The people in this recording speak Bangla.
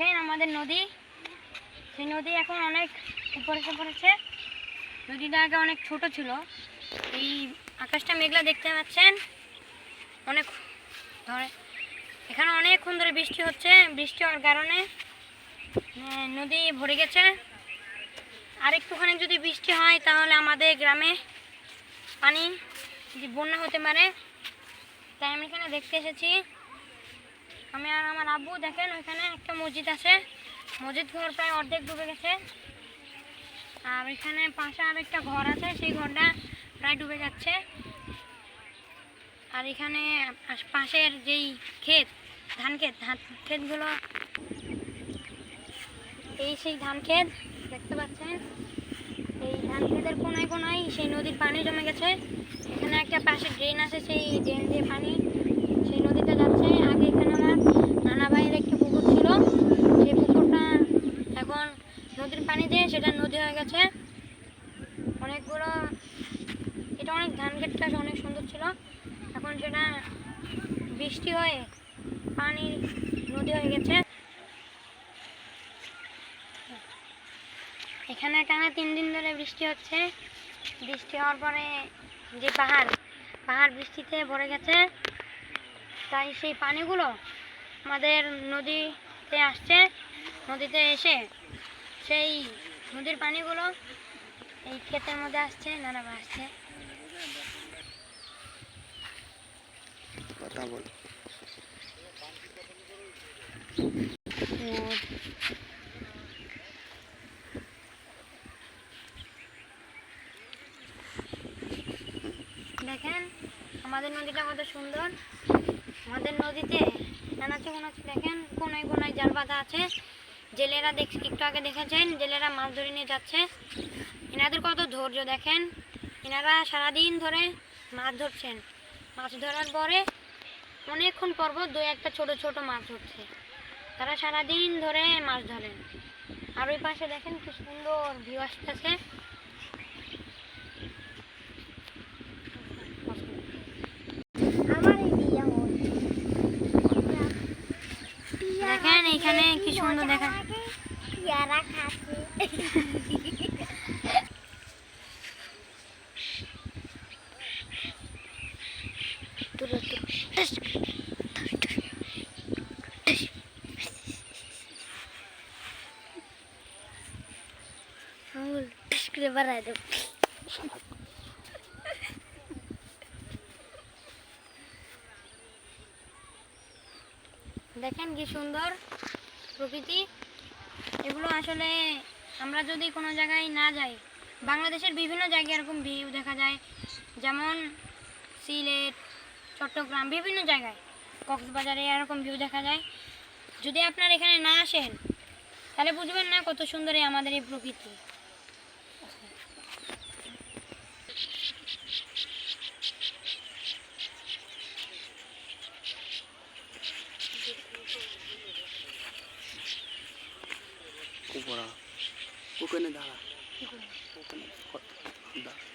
আমাদের নদী, সেই নদী এখন অনেক উপরে পড়েছে। নদীটা আগে অনেক ছোট ছিল। এই আকাশটা মেঘলা দেখতে পাচ্ছেন, অনেক ধরে এখানে অনেকক্ষণ ধরে বৃষ্টি হচ্ছে। বৃষ্টি হওয়ার কারণে নদী ভরে গেছে। আর একটুখানি যদি বৃষ্টি হয় তাহলে আমাদের গ্রামে পানি বন্যা হতে পারে। তাই আমি এখানে দেখতে এসেছি। আমি আর আমার আব্বু দেখেন ওইখানে একটা মসজিদ আছে, মসজিদ ঘর প্রায় অর্ধেক ডুবে গেছে। আর এখানে পাশে আর একটা ঘর আছে, সেই ঘরটা প্রায় ডুবে যাচ্ছে। আর এখানে পাশের যেই ক্ষেত, ধান ক্ষেতগুলো, এই সেই ধান ক্ষেত দেখতে পাচ্ছেন। এই ধান ক্ষেতের কোনায় কোনায় সেই নদীর পানি জমে গেছে। এখানে একটা পাশে ড্রেন আছে, সেই ড্রেন দিয়ে পানি সেই নদীতে যাচ্ছে। আগে এখানে আমার নানা ভাইয়ের একটি পুকুর ছিল, সেই পুকুরটা এখন নদীর পানি দিয়ে সেটা নদী হয়ে গেছে। অনেকগুলো, এটা অনেক ধান ক্ষেতটা অনেক সুন্দর ছিল, এখন সেটা বৃষ্টি হয়ে পানি নদী হয়ে গেছে। এখানে টানা 3 দিন ধরে বৃষ্টি হচ্ছে। বৃষ্টি হওয়ার পরে যে পাহাড় বৃষ্টিতে ভরে গেছে, তাই সেই পানিগুলো আমাদের নদীতে আসছে। নদীতে এসে সেই নদীর পানিগুলো এই ক্ষেতের মধ্যে আসছে, নানা আসছে। কথা বল। দেখেন আমাদের নদীটা কত সুন্দর। আমাদের নদীতে নানাচে কোনাচে দেখেন কোনায় কোনায় জাল বাঁধা আছে। জেলেরা একটু আগে দেখেছেন, জেলেরা মাছ ধরে নিয়ে যাচ্ছে। এনাদের কত ধৈর্য দেখেন, এনারা সারাদিন ধরে মাছ ধরছেন। মাছ ধরার পরে অনেকক্ষণ পর্বত 2-1টা ছোট ছোট মাছ ধরছে। তারা সারাদিন ধরে মাছ ধরেন। আর ওই পাশে দেখেন কি সুন্দর ভিউ আসতেছে। দেখেন এইখানে কি সুন্দর দেখেন। পেয়ারা খাচ্ছে। দেখেন কি সুন্দর প্রকৃতি। এগুলো আসলে আমরা যদি কোনো জায়গায় না যাই, বাংলাদেশের বিভিন্ন জায়গায় এরকম ভিউ দেখা যায়, যেমন সিলেট, চট্টগ্রাম, বিভিন্ন জায়গায়, কক্সবাজারে এরকম ভিউ দেখা যায়। যদি আপনারা এখানে না আসেন তাহলে বুঝবেন না কত সুন্দর আমাদের এই প্রকৃতি। ওখানে দাঁড়া, ওখানে দাঁড়া।